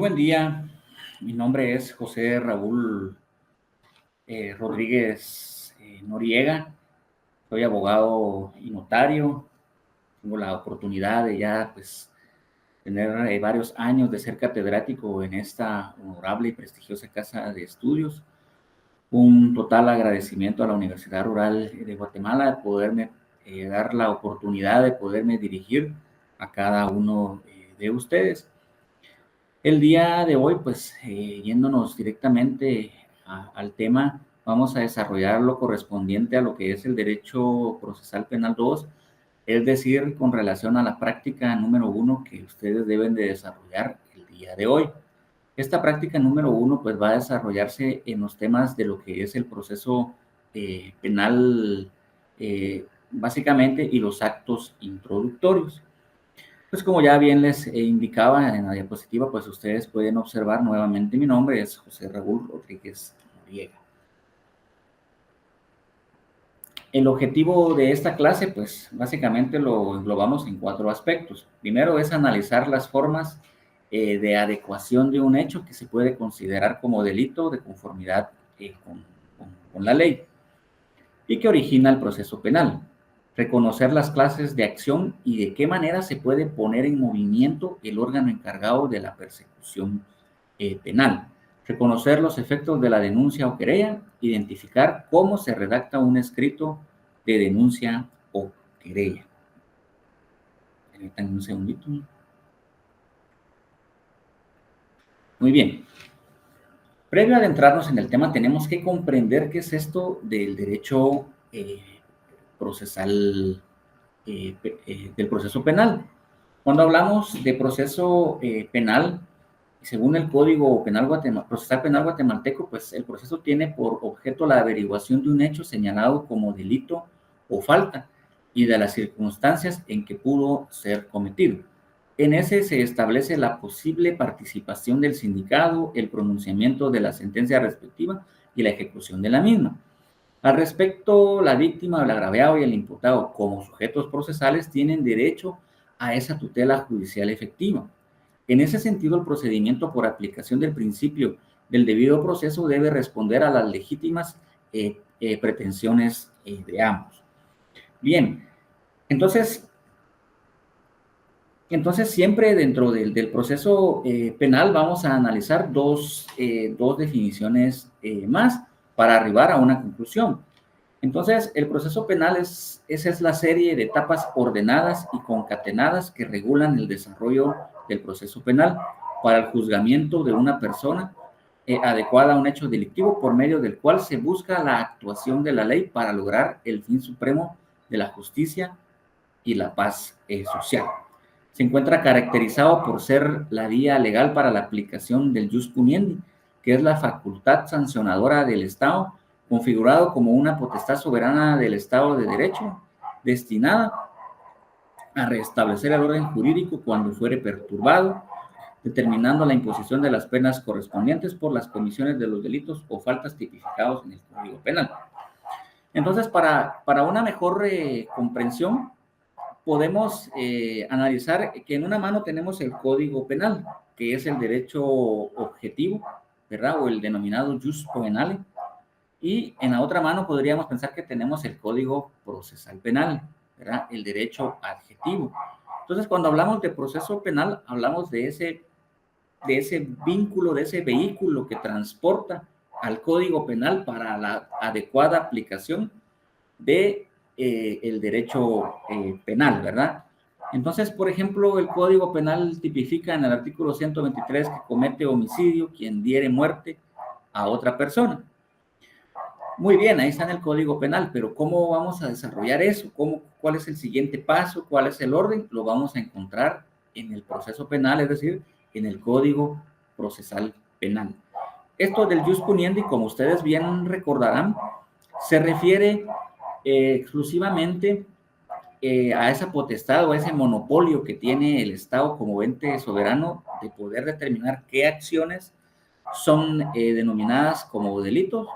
Buen día, mi nombre es José Raúl Rodríguez Noriega, soy abogado y notario, tengo la oportunidad de ya pues tener varios años de ser catedrático en esta honorable y prestigiosa casa de estudios. Un total agradecimiento a la Universidad Rural de Guatemala de poderme dar la oportunidad de poderme dirigir a cada uno de ustedes. El día de hoy, pues, yéndonos directamente al tema, vamos a desarrollar lo correspondiente a lo que es el Derecho Procesal Penal 2, es decir, con relación a la práctica número 1 que ustedes deben de desarrollar el día de hoy. Esta práctica número 1, pues, va a desarrollarse en los temas de lo que es el proceso penal, básicamente, y los actos introductorios. Pues como ya bien les indicaba en la diapositiva, pues ustedes pueden observar nuevamente mi nombre, es José Raúl Rodríguez Noriega. El objetivo de esta clase, pues básicamente lo englobamos en 4 aspectos. Primero es analizar las formas de adecuación de un hecho que se puede considerar como delito de conformidad con la ley y que origina el proceso penal. Reconocer las clases de acción y de qué manera se puede poner en movimiento el órgano encargado de la persecución penal. Reconocer los efectos de la denuncia o querella, identificar cómo se redacta un escrito de denuncia o querella. Permítanme un segundito. Muy bien. Previo a adentrarnos en el tema, tenemos que comprender qué es esto del derecho procesal del proceso penal. Cuando hablamos de proceso penal, según el Código Penal Procesal Penal Guatemalteco, pues el proceso tiene por objeto la averiguación de un hecho señalado como delito o falta y de las circunstancias en que pudo ser cometido. En ese se establece la posible participación del sindicado, el pronunciamiento de la sentencia respectiva y la ejecución de la misma. Al respecto, la víctima, el agraviado y el imputado, como sujetos procesales, tienen derecho a esa tutela judicial efectiva. En ese sentido, el procedimiento por aplicación del principio del debido proceso debe responder a las legítimas pretensiones de ambos. Bien, entonces siempre dentro del proceso penal vamos a analizar dos definiciones más para arribar a una conclusión. Entonces, el proceso penal esa es la serie de etapas ordenadas y concatenadas que regulan el desarrollo del proceso penal para el juzgamiento de una persona adecuada a un hecho delictivo por medio del cual se busca la actuación de la ley para lograr el fin supremo de la justicia y la paz social. Se encuentra caracterizado por ser la vía legal para la aplicación del jus puniendi, que es la facultad sancionadora del Estado, configurado como una potestad soberana del Estado de Derecho, destinada a restablecer el orden jurídico cuando fuere perturbado, determinando la imposición de las penas correspondientes por las comisiones de los delitos o faltas tipificados en el Código Penal. Entonces, para una mejor comprensión, podemos analizar que en una mano tenemos el Código Penal, que es el derecho objetivo, ¿verdad? O el denominado jus poenale. Y en la otra mano podríamos pensar que tenemos el Código Procesal Penal, ¿verdad? El derecho adjetivo. Entonces, cuando hablamos de proceso penal, hablamos de ese vínculo, de ese vehículo que transporta al Código Penal para la adecuada aplicación de el derecho penal, ¿verdad? Entonces, por ejemplo, el Código Penal tipifica en el artículo 123 que comete homicidio quien diere muerte a otra persona. Muy bien, ahí está en el Código Penal, pero ¿cómo vamos a desarrollar eso? ¿Cuál es el siguiente paso? ¿Cuál es el orden? Lo vamos a encontrar en el proceso penal, es decir, en el Código Procesal Penal. Esto del jus puniendi, como ustedes bien recordarán, se refiere exclusivamente a esa potestad o a ese monopolio que tiene el Estado como ente soberano de poder determinar qué acciones son denominadas como delitos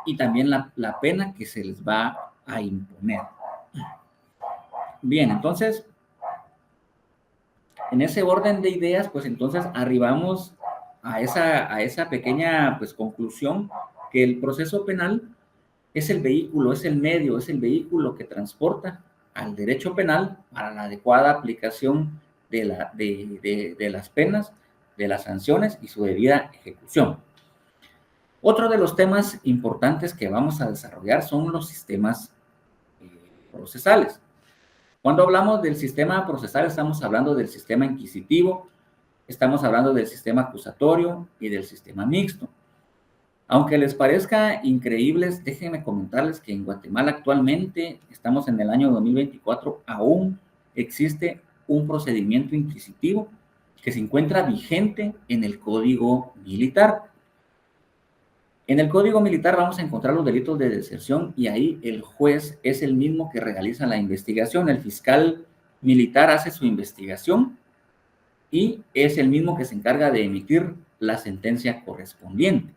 y también la pena que se les va a imponer. Bien, entonces, en ese orden de ideas, pues entonces arribamos a esa pequeña pues, conclusión que el proceso penal es el vehículo, es el medio, es el vehículo que transporta al derecho penal para la adecuada aplicación de las penas, de las sanciones y su debida ejecución. Otro de los temas importantes que vamos a desarrollar son los sistemas procesales. Cuando hablamos del sistema procesal, estamos hablando del sistema inquisitivo, estamos hablando del sistema acusatorio y del sistema mixto. Aunque les parezca increíbles, déjenme comentarles que en Guatemala actualmente, estamos en el año 2024, aún existe un procedimiento inquisitivo que se encuentra vigente en el Código Militar. En el Código Militar vamos a encontrar los delitos de deserción y ahí el juez es el mismo que realiza la investigación. El fiscal militar hace su investigación y es el mismo que se encarga de emitir la sentencia correspondiente.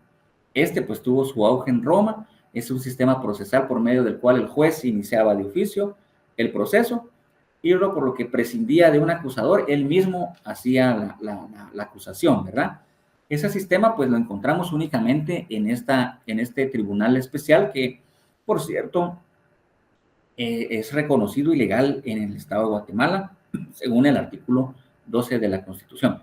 Este pues tuvo su auge en Roma, es un sistema procesal por medio del cual el juez iniciaba de oficio el proceso y luego por lo que prescindía de un acusador, él mismo hacía la acusación, ¿verdad? Ese sistema pues lo encontramos únicamente en este tribunal especial que, por cierto, es reconocido y legal en el estado de Guatemala, según el artículo 12 de la Constitución.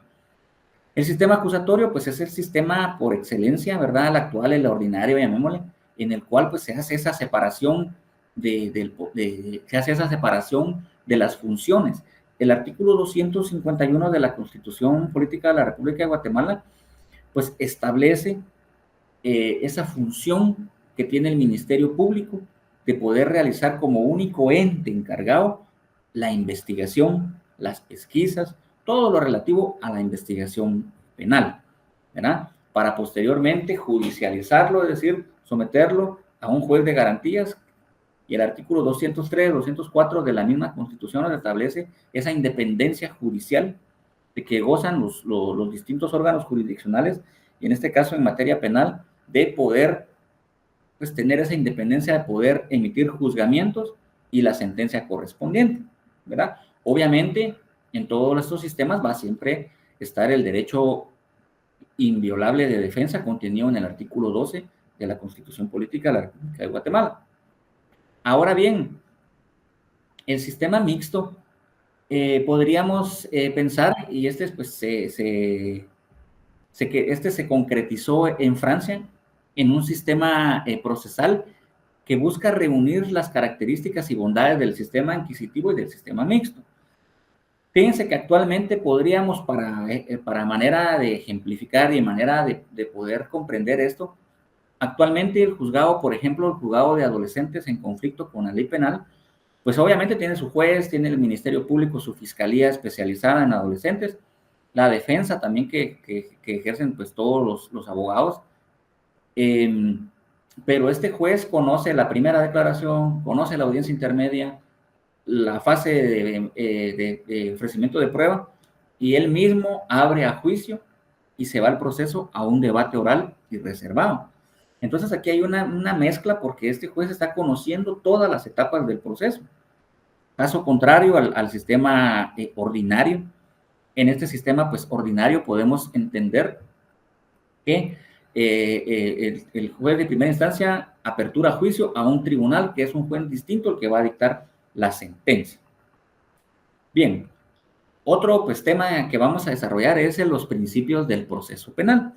El sistema acusatorio, pues es el sistema por excelencia, ¿verdad? El actual, el ordinario, llamémosle, en el cual pues se hace esa separación se hace esa separación de las funciones. El artículo 251 de la Constitución Política de la República de Guatemala, pues establece esa función que tiene el Ministerio Público de poder realizar como único ente encargado la investigación, las pesquisas, todo lo relativo a la investigación penal, ¿verdad? Para posteriormente judicializarlo, es decir, someterlo a un juez de garantías. Y el artículo 203, 204 de la misma Constitución establece esa independencia judicial de que gozan los distintos órganos jurisdiccionales, y en este caso en materia penal, de poder pues, tener esa independencia de poder emitir juzgamientos y la sentencia correspondiente, ¿verdad? Obviamente, en todos estos sistemas va a siempre estar el derecho inviolable de defensa contenido en el artículo 12 de la Constitución Política de la República de Guatemala. Ahora bien, el sistema mixto, podríamos pensar, y este pues se concretizó en Francia en un sistema procesal que busca reunir las características y bondades del sistema inquisitivo y del sistema mixto. Fíjense que actualmente podríamos, para manera de ejemplificar y manera de poder comprender esto, actualmente el juzgado, por ejemplo, el juzgado de adolescentes en conflicto con la ley penal, pues obviamente tiene su juez, tiene el Ministerio Público, su fiscalía especializada en adolescentes, la defensa también que ejercen pues todos los abogados, pero este juez conoce la primera declaración, conoce la audiencia intermedia, la fase de ofrecimiento de prueba, y él mismo abre a juicio y se va al proceso a un debate oral y reservado. Entonces aquí hay una mezcla porque este juez está conociendo todas las etapas del proceso. Caso contrario al sistema ordinario. En este sistema pues ordinario podemos entender que el juez de primera instancia apertura juicio a un tribunal que es un juez distinto al que va a dictar la sentencia. Bien, otro pues, tema que vamos a desarrollar es los principios del proceso penal.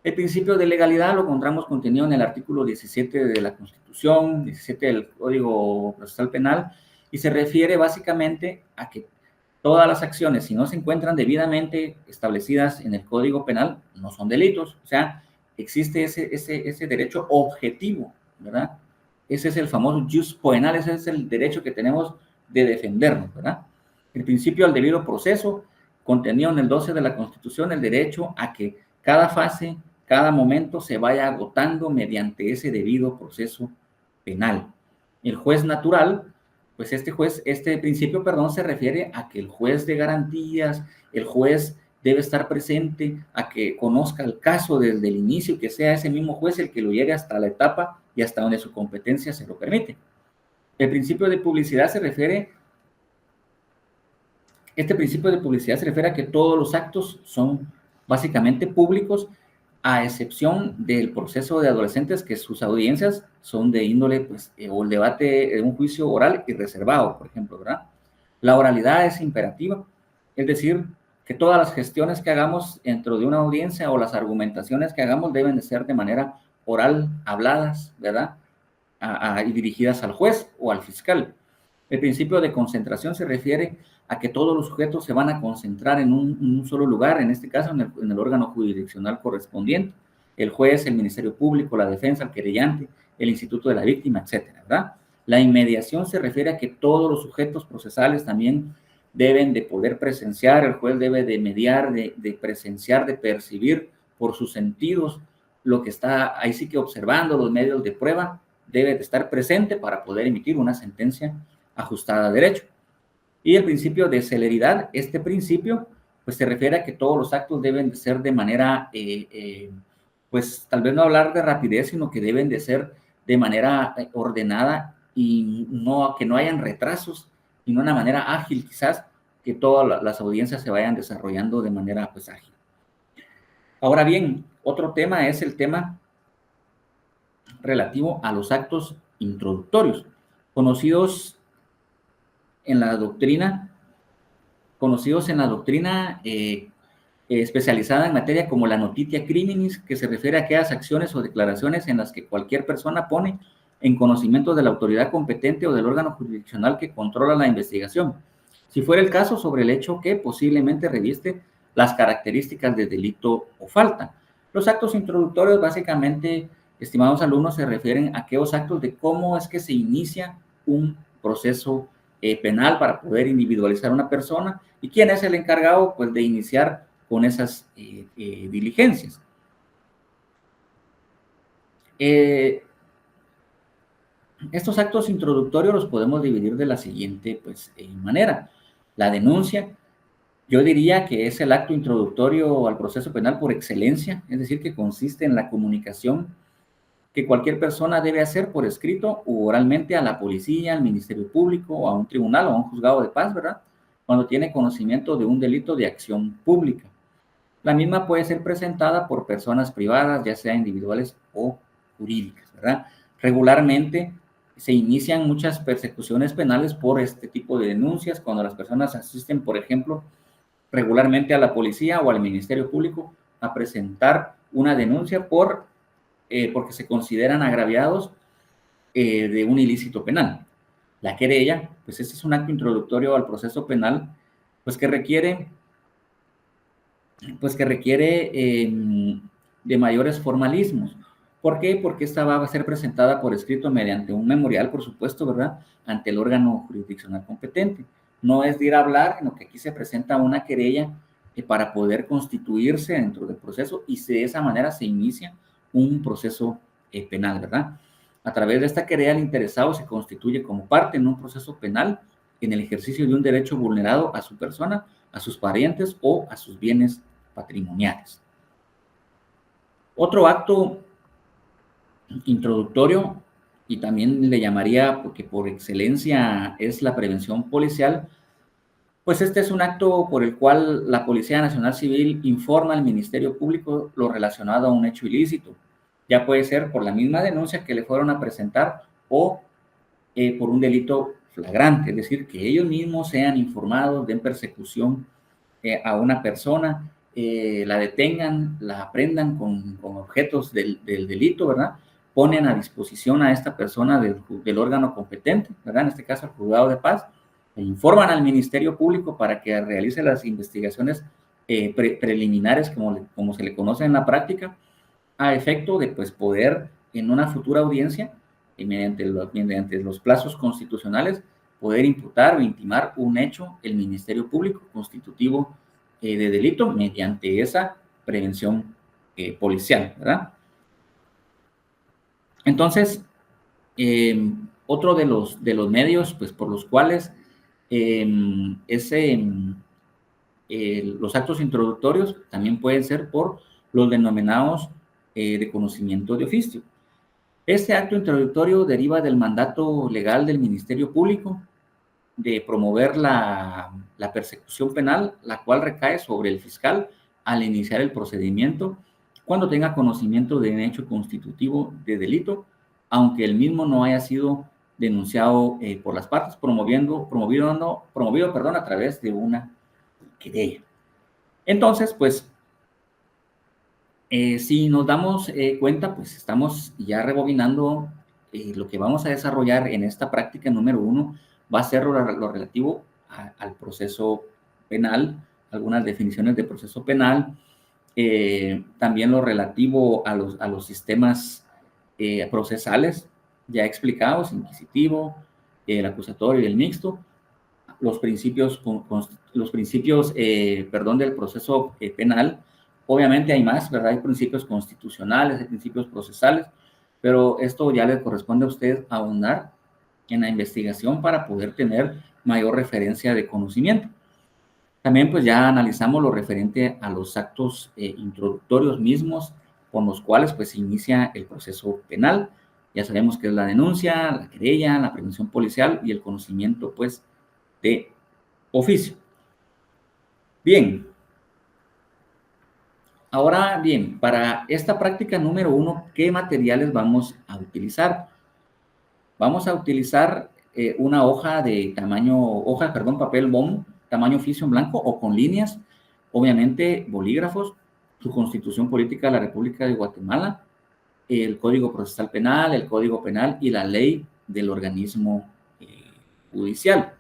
El principio de legalidad lo encontramos contenido en el artículo 17 de la Constitución, 17 del Código Procesal Penal, y se refiere básicamente a que todas las acciones, si no se encuentran debidamente establecidas en el Código Penal, no son delitos. O sea, existe ese derecho objetivo, ¿verdad? Ese es el famoso jus poenal, ese es el derecho que tenemos de defendernos, ¿verdad? El principio del debido proceso, contenido en el 12 de la Constitución, el derecho a que cada fase, cada momento se vaya agotando mediante ese debido proceso penal. El juez natural, pues este principio, se refiere a que el juez de garantías, el juez debe estar presente, a que conozca el caso desde el inicio y que sea ese mismo juez el que lo lleve hasta la etapa y hasta donde su competencia se lo permite. El principio de publicidad se refiere a que todos los actos son básicamente públicos, a excepción del proceso de adolescentes, que sus audiencias son de índole, pues, o el debate de un juicio oral y reservado, por ejemplo, ¿verdad? La oralidad es imperativa, es decir, que todas las gestiones que hagamos dentro de una audiencia o las argumentaciones que hagamos deben de ser de manera oral, habladas, ¿verdad? Y dirigidas al juez o al fiscal. El principio de concentración se refiere a que todos los sujetos se van a concentrar en un solo lugar, en este caso en el órgano jurisdiccional correspondiente, el juez, el Ministerio Público, la defensa, el querellante, el instituto de la víctima, etcétera, ¿verdad? La inmediación se refiere a que todos los sujetos procesales también deben de poder presenciar, el juez debe de mediar, de presenciar, de percibir por sus sentidos lo que está ahí sí que observando, los medios de prueba, debe de estar presente para poder emitir una sentencia ajustada a derecho. Y el principio de celeridad, este principio, pues se refiere a que todos los actos deben de ser de manera, pues tal vez no hablar de rapidez, sino que deben de ser de manera ordenada y no, que no hayan retrasos, y no de una manera ágil quizás, que todas las audiencias se vayan desarrollando de manera pues ágil. Ahora bien, otro tema es el tema relativo a los actos introductorios, conocidos en la doctrina, especializada en materia como la notitia criminis, que se refiere a aquellas acciones o declaraciones en las que cualquier persona pone en conocimiento de la autoridad competente o del órgano jurisdiccional que controla la investigación, si fuera el caso, sobre el hecho que posiblemente reviste las características de delito o falta. Los actos introductorios, básicamente, estimados alumnos, se refieren a aquellos actos de cómo es que se inicia un proceso penal para poder individualizar a una persona y quién es el encargado, pues, de iniciar con esas diligencias. Estos actos introductorios los podemos dividir de la siguiente pues, manera. La denuncia, yo diría que es el acto introductorio al proceso penal por excelencia, es decir, que consiste en la comunicación que cualquier persona debe hacer por escrito u oralmente a la policía, al Ministerio Público, o a un tribunal o a un juzgado de paz, ¿verdad? Cuando tiene conocimiento de un delito de acción pública. La misma puede ser presentada por personas privadas, ya sea individuales o jurídicas, ¿verdad? Regularmente se inician muchas persecuciones penales por este tipo de denuncias, cuando las personas asisten, por ejemplo, regularmente a la policía o al Ministerio Público a presentar una denuncia porque se consideran agraviados de un ilícito penal. La querella, pues este es un acto introductorio al proceso penal, pues que requiere de mayores formalismos. ¿Por qué? Porque esta va a ser presentada por escrito mediante un memorial, por supuesto, ¿verdad?, ante el órgano jurisdiccional competente. No es de ir a hablar, sino que aquí se presenta una querella para poder constituirse dentro del proceso y de esa manera se inicia un proceso penal, ¿verdad? A través de esta querella, el interesado se constituye como parte en un proceso penal en el ejercicio de un derecho vulnerado a su persona, a sus parientes o a sus bienes patrimoniales. Otro acto introductorio, y también le llamaría, porque por excelencia es la prevención policial, pues este es un acto por el cual la Policía Nacional Civil informa al Ministerio Público lo relacionado a un hecho ilícito. Ya puede ser por la misma denuncia que le fueron a presentar o por un delito flagrante, es decir, que ellos mismos sean informados, den persecución a una persona, la detengan, la aprendan con objetos del delito, ¿verdad? Ponen a disposición a esta persona del órgano competente, ¿verdad? En este caso, el juzgado de paz, e informan al Ministerio Público para que realice las investigaciones preliminares, como se le conoce en la práctica, a efecto de pues, poder en una futura audiencia, y mediante los plazos constitucionales, poder imputar o intimar un hecho el Ministerio Público constitutivo de delito mediante esa prevención policial, ¿verdad? Entonces, otro de los medios pues, por los cuales los actos introductorios también pueden ser por los denominados de conocimiento de oficio. Este acto introductorio deriva del mandato legal del Ministerio Público de promover la persecución penal, la cual recae sobre el fiscal al iniciar el procedimiento cuando tenga conocimiento de un hecho constitutivo de delito, aunque el mismo no haya sido denunciado por las partes, promovido, a través de una querella. Entonces, pues, si nos damos cuenta, pues estamos ya rebobinando lo que vamos a desarrollar en esta práctica número 1, va a ser lo relativo al proceso penal, algunas definiciones de proceso penal, también lo relativo a los sistemas procesales ya explicados, inquisitivo, el acusatorio y el mixto, los principios del proceso penal. Obviamente hay más, ¿verdad? Hay principios constitucionales, hay principios procesales, pero esto ya le corresponde a usted ahondar en la investigación para poder tener mayor referencia de conocimiento. También pues ya analizamos lo referente a los actos introductorios mismos con los cuales pues se inicia el proceso penal. Ya sabemos que es la denuncia, la querella, la prevención policial y el conocimiento pues de oficio. Bien. Ahora bien, para esta práctica número 1, ¿qué materiales vamos a utilizar? Vamos a utilizar una papel bond, tamaño oficio en blanco o con líneas, obviamente bolígrafos, su Constitución Política de la República de Guatemala, el Código Procesal Penal, el Código Penal y la ley del organismo judicial.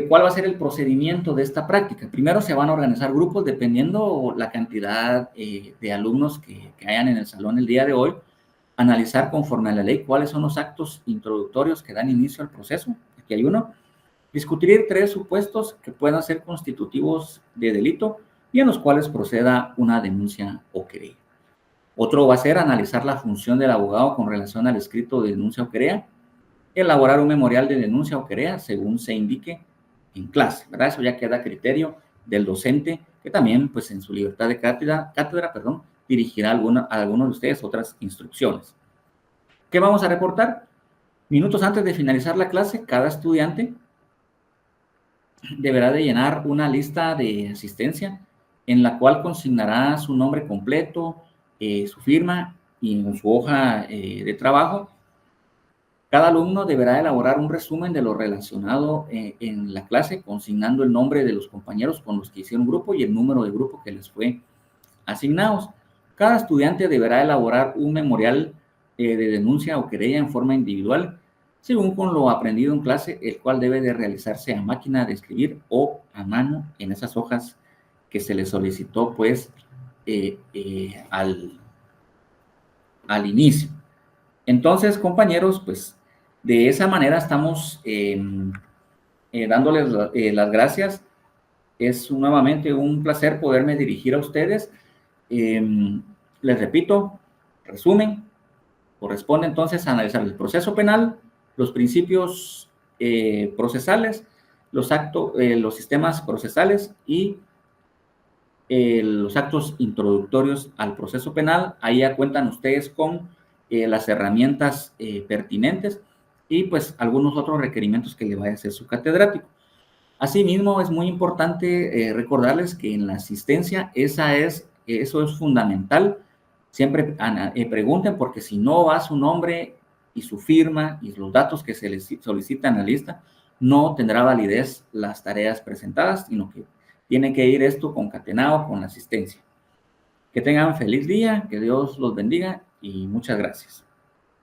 ¿Cuál va a ser el procedimiento de esta práctica? Primero se van a organizar grupos dependiendo la cantidad de alumnos que hayan en el salón el día de hoy, analizar conforme a la ley cuáles son los actos introductorios que dan inicio al proceso. Aquí hay uno. Discutir 3 supuestos que puedan ser constitutivos de delito y en los cuales proceda una denuncia o querella. Otro va a ser analizar la función del abogado con relación al escrito de denuncia o querella, elaborar un memorial de denuncia o querella según se indique en clase, ¿verdad? Eso ya queda a criterio del docente, que también, pues, en su libertad de cátedra, dirigirá a algunos de ustedes otras instrucciones. ¿Qué vamos a reportar? Minutos antes de finalizar la clase, cada estudiante deberá de llenar una lista de asistencia en la cual consignará su nombre completo, su firma y en su hoja de trabajo. Cada alumno deberá elaborar un resumen de lo relacionado en la clase, consignando el nombre de los compañeros con los que hicieron grupo y el número de grupo que les fue asignados. Cada estudiante deberá elaborar un memorial de denuncia o querella en forma individual, según con lo aprendido en clase, el cual debe de realizarse a máquina de escribir o a mano en esas hojas que se le solicitó, pues, al inicio. Entonces, compañeros, pues, de esa manera estamos dándoles las gracias. Es nuevamente un placer poderme dirigir a ustedes. Les repito, resumen, corresponde entonces a analizar el proceso penal, los principios procesales, los sistemas procesales y los actos introductorios al proceso penal. Ahí ya cuentan ustedes con las herramientas pertinentes y pues algunos otros requerimientos que le vaya a hacer su catedrático. Asimismo, es muy importante recordarles que en la asistencia eso es fundamental. Siempre pregunten, porque si no va su nombre y su firma y los datos que se les solicitan en la lista, no tendrá validez las tareas presentadas, sino que tiene que ir esto concatenado con la asistencia. Que tengan feliz día, que Dios los bendiga y muchas gracias.